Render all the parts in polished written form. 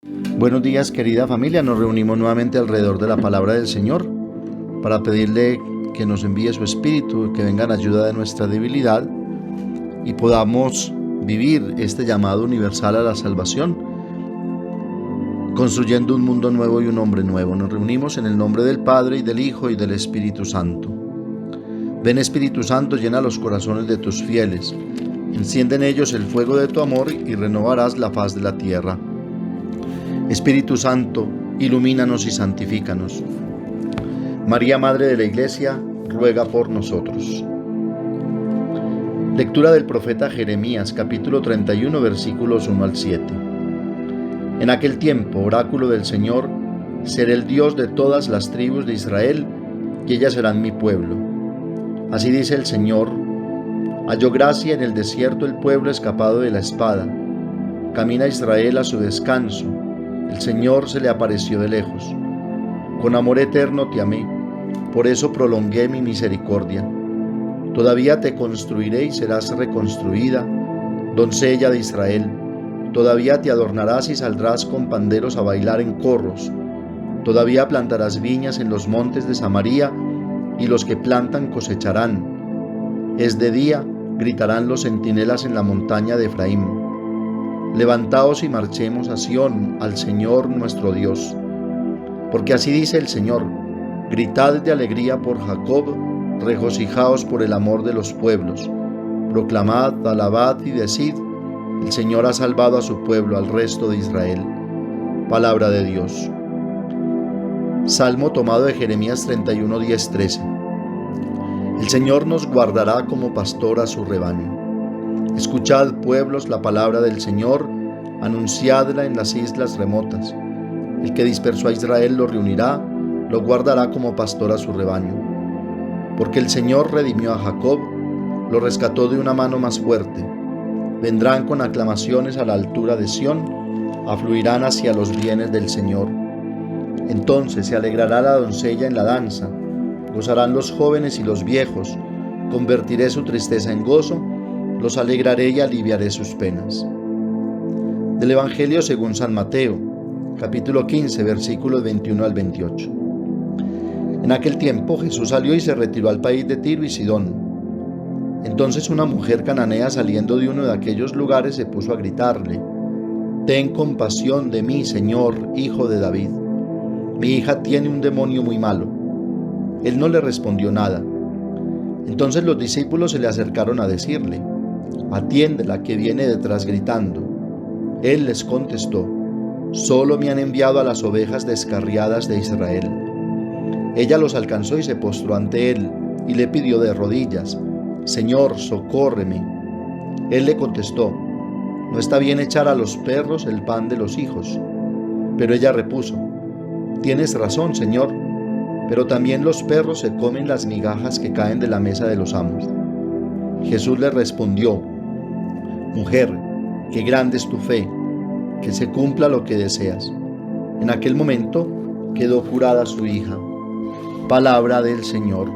Buenos días, querida familia. Nos reunimos nuevamente alrededor de la palabra del Señor para pedirle que nos envíe su Espíritu, que venga en ayuda de nuestra debilidad y podamos vivir este llamado universal a la salvación, construyendo un mundo nuevo y un hombre nuevo. Nos reunimos en el nombre del Padre, y del Hijo, y del Espíritu Santo. Ven, Espíritu Santo, llena los corazones de tus fieles. Enciende en ellos el fuego de tu amor y renovarás la faz de la tierra. Espíritu Santo, ilumínanos y santifícanos. María, Madre de la Iglesia, ruega por nosotros. Lectura del profeta Jeremías, capítulo 31, versículos 1 al 7. En aquel tiempo, oráculo del Señor, seré el Dios de todas las tribus de Israel, y ellas serán mi pueblo. Así dice el Señor: halló gracia en el desierto el pueblo escapado de la espada. Camina Israel a su descanso. El Señor se le apareció de lejos. Con amor eterno te amé, por eso prolongué mi misericordia. Todavía te construiré y serás reconstruida, doncella de Israel. Todavía te adornarás y saldrás con panderos a bailar en corros. Todavía plantarás viñas en los montes de Samaria, y los que plantan cosecharán. Es de día, gritarán los centinelas en la montaña de Efraín. Levantaos y marchemos a Sión, al Señor nuestro Dios. Porque así dice el Señor: gritad de alegría por Jacob, regocijaos por el amor de los pueblos. Proclamad, alabad y decid: el Señor ha salvado a su pueblo, al resto de Israel. Palabra de Dios. Salmo tomado de Jeremías 31, 10, 13. El Señor nos guardará como pastor a su rebaño. Escuchad, pueblos, la palabra del Señor, anunciadla en las islas remotas. El que dispersó a Israel lo reunirá, lo guardará como pastor a su rebaño. Porque el Señor redimió a Jacob, lo rescató de una mano más fuerte. Vendrán con aclamaciones a la altura de Sión, afluirán hacia los bienes del Señor. Entonces se alegrará la doncella en la danza, gozarán los jóvenes y los viejos, convertiré su tristeza en gozo, los alegraré y aliviaré sus penas. Del Evangelio según San Mateo, capítulo 15, versículos 21 al 28. En aquel tiempo Jesús salió y se retiró al país de Tiro y Sidón. Entonces una mujer cananea, saliendo de uno de aquellos lugares, se puso a gritarle: ten compasión de mí, Señor, hijo de David. Mi hija tiene un demonio muy malo. Él no le respondió nada. Entonces los discípulos se le acercaron a decirle: atiéndela, que viene detrás gritando. Él les contestó: solo me han enviado a las ovejas descarriadas de Israel. Ella los alcanzó y se postró ante él, y le pidió de rodillas: Señor, socórreme. Él le contestó: no está bien echar a los perros el pan de los hijos. Pero ella repuso: tienes razón, Señor, pero también los perros se comen las migajas que caen de la mesa de los amos. Jesús le respondió: mujer, qué grande es tu fe, que se cumpla lo que deseas. En aquel momento quedó curada su hija. Palabra del Señor.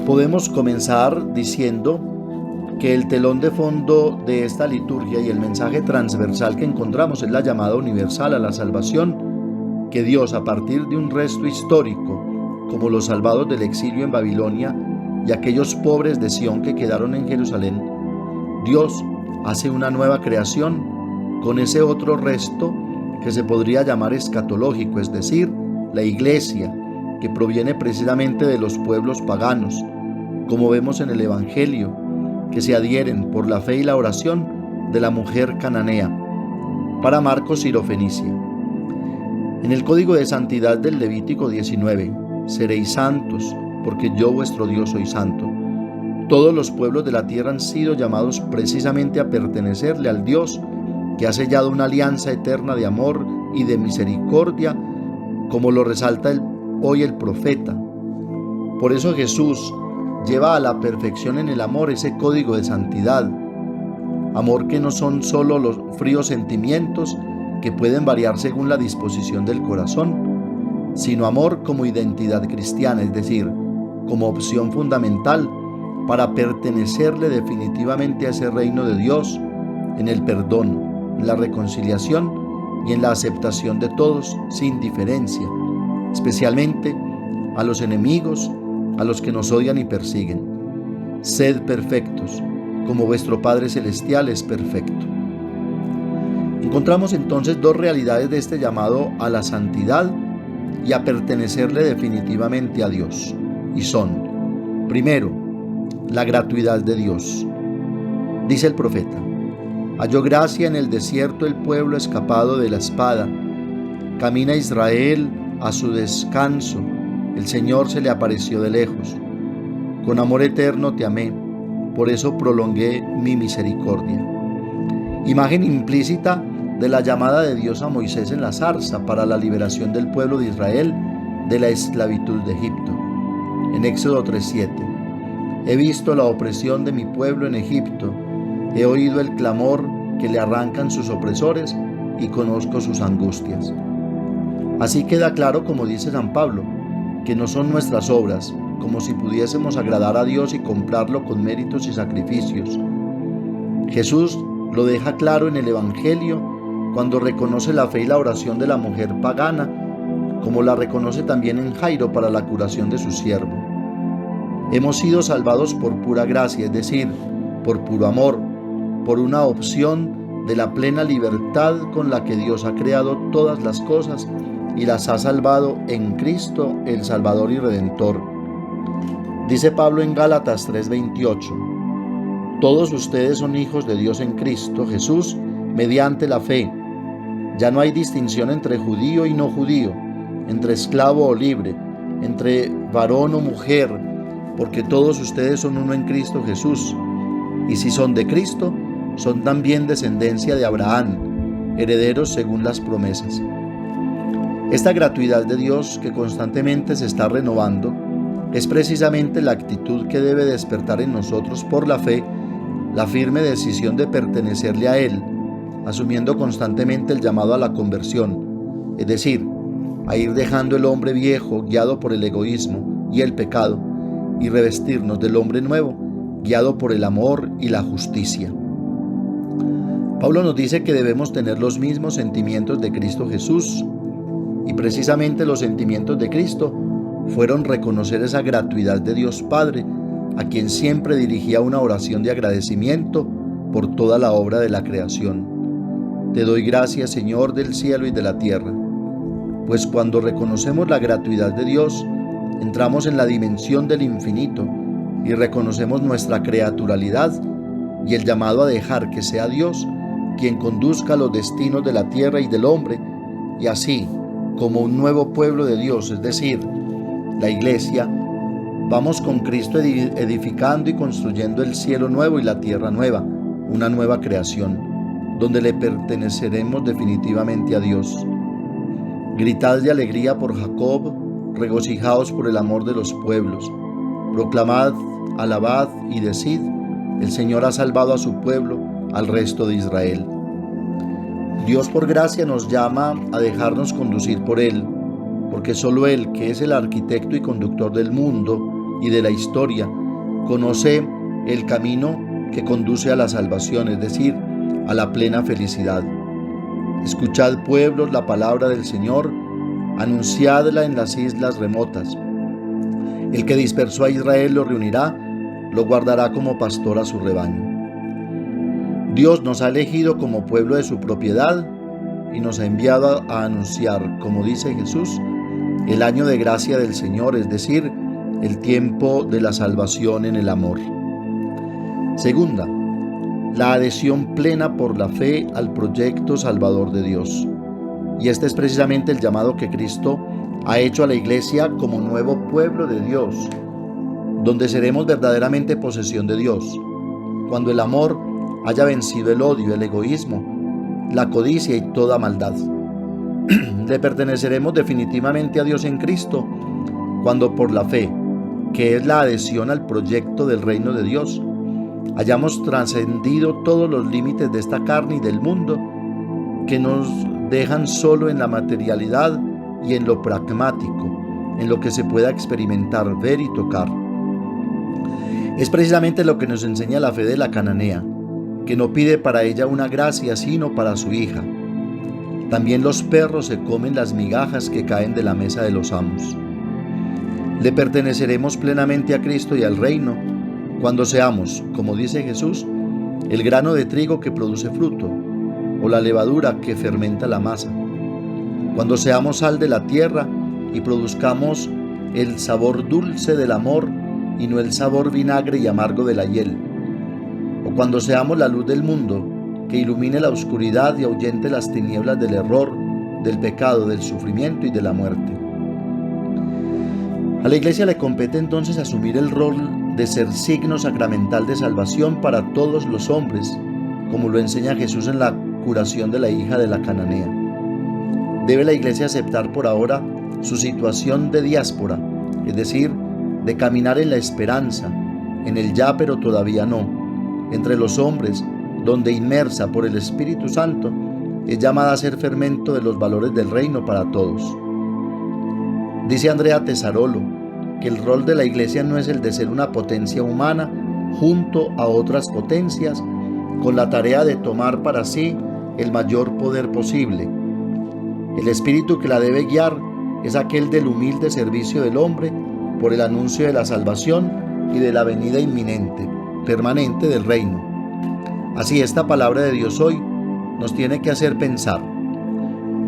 Podemos comenzar diciendo que el telón de fondo de esta liturgia y el mensaje transversal que encontramos es la llamada universal a la salvación, que Dios, a partir de un resto histórico, como los salvados del exilio en Babilonia y aquellos pobres de Sión que quedaron en Jerusalén, Dios hace una nueva creación con ese otro resto que se podría llamar escatológico, es decir, la Iglesia, que proviene precisamente de los pueblos paganos, como vemos en el Evangelio, que se adhieren por la fe y la oración de la mujer cananea. Para Marcos, Sirofenicia. En el código de santidad del Levítico 19, seréis santos, porque yo vuestro Dios soy santo. Todos los pueblos de la tierra han sido llamados precisamente a pertenecerle al Dios que ha sellado una alianza eterna de amor y de misericordia, como lo resalta hoy el profeta. Por eso Jesús lleva a la perfección en el amor ese código de santidad. Amor que no son solo los fríos sentimientos que pueden variar según la disposición del corazón, sino amor como identidad cristiana, es decir, como opción fundamental para pertenecerle definitivamente a ese reino de Dios, en el perdón, en la reconciliación y en la aceptación de todos sin diferencia, especialmente a los enemigos, a los que nos odian y persiguen. Sed perfectos, como vuestro Padre Celestial es perfecto. Encontramos entonces dos realidades de este llamado a la santidad y a pertenecerle definitivamente a Dios, y son: primero, la gratuidad de Dios. Dice el profeta: halló gracia en el desierto el pueblo escapado de la espada. Camina Israel a su descanso, el Señor se le apareció de lejos. Con amor eterno te amé, por eso prolongué mi misericordia. Imagen implícita de la llamada de Dios a Moisés en la zarza para la liberación del pueblo de Israel de la esclavitud de Egipto. En Éxodo 3:7: he visto la opresión de mi pueblo en Egipto, he oído el clamor que le arrancan sus opresores y conozco sus angustias. Así queda claro, como dice San Pablo, que no son nuestras obras, como si pudiésemos agradar a Dios y comprarlo con méritos y sacrificios. Jesús lo deja claro en el Evangelio cuando reconoce la fe y la oración de la mujer pagana, como la reconoce también en Jairo para la curación de su siervo. Hemos sido salvados por pura gracia, es decir, por puro amor, por una opción de la plena libertad con la que Dios ha creado todas las cosas y las ha salvado en Cristo, el Salvador y Redentor. Dice Pablo en Gálatas 3:28: todos ustedes son hijos de Dios en Cristo Jesús mediante la fe. Ya no hay distinción entre judío y no judío, entre esclavo o libre, entre varón o mujer, porque todos ustedes son uno en Cristo Jesús. Y si son de Cristo, son también descendencia de Abraham, herederos según las promesas. Esta gratuidad de Dios, que constantemente se está renovando, es precisamente la actitud que debe despertar en nosotros por la fe, la firme decisión de pertenecerle a Él, asumiendo constantemente el llamado a la conversión, es decir, a ir dejando el hombre viejo guiado por el egoísmo y el pecado, y revestirnos del hombre nuevo guiado por el amor y la justicia. Pablo nos dice que debemos tener los mismos sentimientos de Cristo Jesús, y precisamente los sentimientos de Cristo fueron reconocer esa gratuidad de Dios Padre, a quien siempre dirigía una oración de agradecimiento por toda la obra de la creación. Te doy gracias, Señor del cielo y de la tierra. Pues cuando reconocemos la gratuidad de Dios, entramos en la dimensión del infinito y reconocemos nuestra creaturalidad y el llamado a dejar que sea Dios quien conduzca los destinos de la tierra y del hombre, y así, como un nuevo pueblo de Dios, es decir, la Iglesia, vamos con Cristo edificando y construyendo el cielo nuevo y la tierra nueva, una nueva creación, donde le perteneceremos definitivamente a Dios. Gritad de alegría por Jacob, regocijaos por el amor de los pueblos. Proclamad, alabad y decid: el Señor ha salvado a su pueblo, al resto de Israel. Dios por gracia nos llama a dejarnos conducir por Él, porque solo Él, que es el arquitecto y conductor del mundo y de la historia, conoce el camino que conduce a la salvación, es decir, a la plena felicidad. Escuchad, pueblos, la palabra del Señor, anunciadla en las islas remotas. El que dispersó a Israel lo reunirá, lo guardará como pastor a su rebaño. Dios nos ha elegido como pueblo de su propiedad y nos ha enviado a anunciar, como dice Jesús, el año de gracia del Señor, es decir, el tiempo de la salvación en el amor. Segunda, la adhesión plena por la fe al proyecto salvador de Dios. Y este es precisamente el llamado que Cristo ha hecho a la Iglesia como nuevo pueblo de Dios, donde seremos verdaderamente posesión de Dios, cuando el amor haya vencido el odio, el egoísmo, la codicia y toda maldad. Le perteneceremos definitivamente a Dios en Cristo, cuando por la fe, que es la adhesión al proyecto del reino de Dios, hayamos trascendido todos los límites de esta carne y del mundo que nos dejan solo en la materialidad y en lo pragmático, en lo que se pueda experimentar, ver y tocar. Es precisamente lo que nos enseña la fe de la cananea, que no pide para ella una gracia sino para su hija. También los perros se comen las migajas que caen de la mesa de los amos. Le perteneceremos plenamente a Cristo y al reino cuando seamos, como dice Jesús, el grano de trigo que produce fruto, o la levadura que fermenta la masa. Cuando seamos sal de la tierra y produzcamos el sabor dulce del amor y no el sabor vinagre y amargo de la hiel. O cuando seamos la luz del mundo, que ilumine la oscuridad y ahuyente las tinieblas del error, del pecado, del sufrimiento y de la muerte. A la Iglesia le compete entonces asumir el rol de ser signo sacramental de salvación para todos los hombres, como lo enseña Jesús en la curación de la hija de la cananea. Debe la Iglesia aceptar por ahora su situación de diáspora, es decir, de caminar en la esperanza, en el ya pero todavía no, entre los hombres, donde inmersa por el Espíritu Santo, es llamada a ser fermento de los valores del reino para todos. Dice Andrea Tesarolo que el rol de la Iglesia no es el de ser una potencia humana junto a otras potencias, con la tarea de tomar para sí el mayor poder posible. El espíritu que la debe guiar es aquel del humilde servicio del hombre por el anuncio de la salvación y de la venida inminente, permanente del reino. Así, esta palabra de Dios hoy nos tiene que hacer pensar: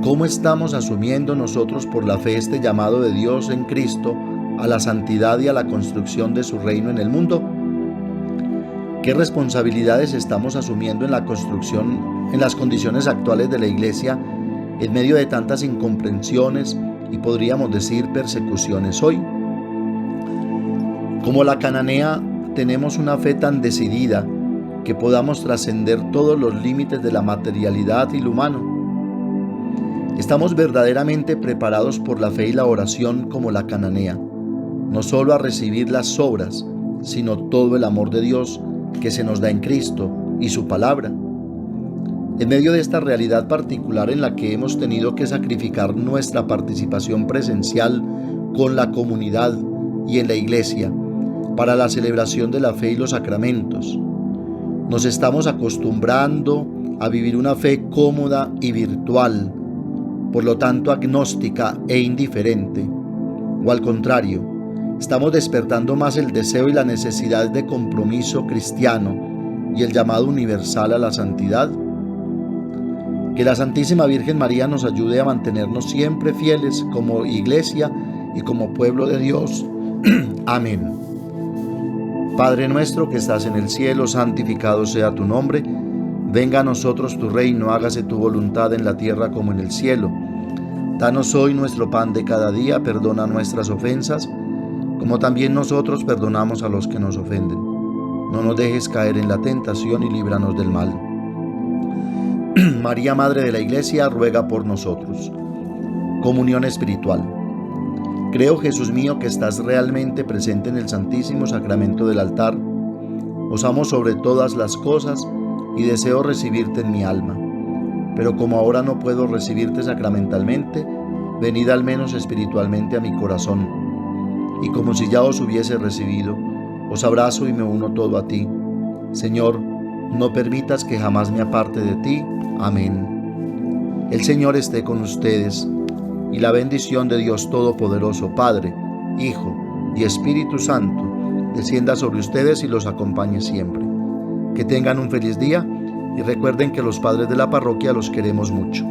¿cómo estamos asumiendo nosotros por la fe este llamado de Dios en Cristo a la santidad y a la construcción de su reino en el mundo? ¿Qué responsabilidades estamos asumiendo en la construcción, en las condiciones actuales de la Iglesia, en medio de tantas incomprensiones y podríamos decir persecuciones hoy? Como la cananea, tenemos una fe tan decidida que podamos trascender todos los límites de la materialidad y lo humano. Estamos verdaderamente preparados por la fe y la oración como la cananea, no solo a recibir las obras, sino todo el amor de Dios que se nos da en Cristo y su palabra. En medio de esta realidad particular en la que hemos tenido que sacrificar nuestra participación presencial con la comunidad y en la Iglesia para la celebración de la fe y los sacramentos, nos estamos acostumbrando a vivir una fe cómoda y virtual, por lo tanto agnóstica e indiferente, o al contrario, estamos despertando más el deseo y la necesidad de compromiso cristiano y el llamado universal a la santidad. Que la Santísima Virgen María nos ayude a mantenernos siempre fieles como Iglesia y como pueblo de Dios. Amén. Padre nuestro que estás en el cielo, santificado sea tu nombre. Venga a nosotros tu reino, hágase tu voluntad en la tierra como en el cielo. Danos hoy nuestro pan de cada día, perdona nuestras ofensas, como también nosotros perdonamos a los que nos ofenden. No nos dejes caer en la tentación y líbranos del mal. María, Madre de la Iglesia, ruega por nosotros. Comunión espiritual. Creo, Jesús mío, que estás realmente presente en el Santísimo Sacramento del altar. Os amo sobre todas las cosas y deseo recibirte en mi alma. Pero como ahora no puedo recibirte sacramentalmente, venid al menos espiritualmente a mi corazón. Y como si ya os hubiese recibido, os abrazo y me uno todo a ti. Señor, no permitas que jamás me aparte de ti. Amén. El Señor esté con ustedes, y la bendición de Dios Todopoderoso, Padre, Hijo y Espíritu Santo, descienda sobre ustedes y los acompañe siempre. Que tengan un feliz día y recuerden que los padres de la parroquia los queremos mucho.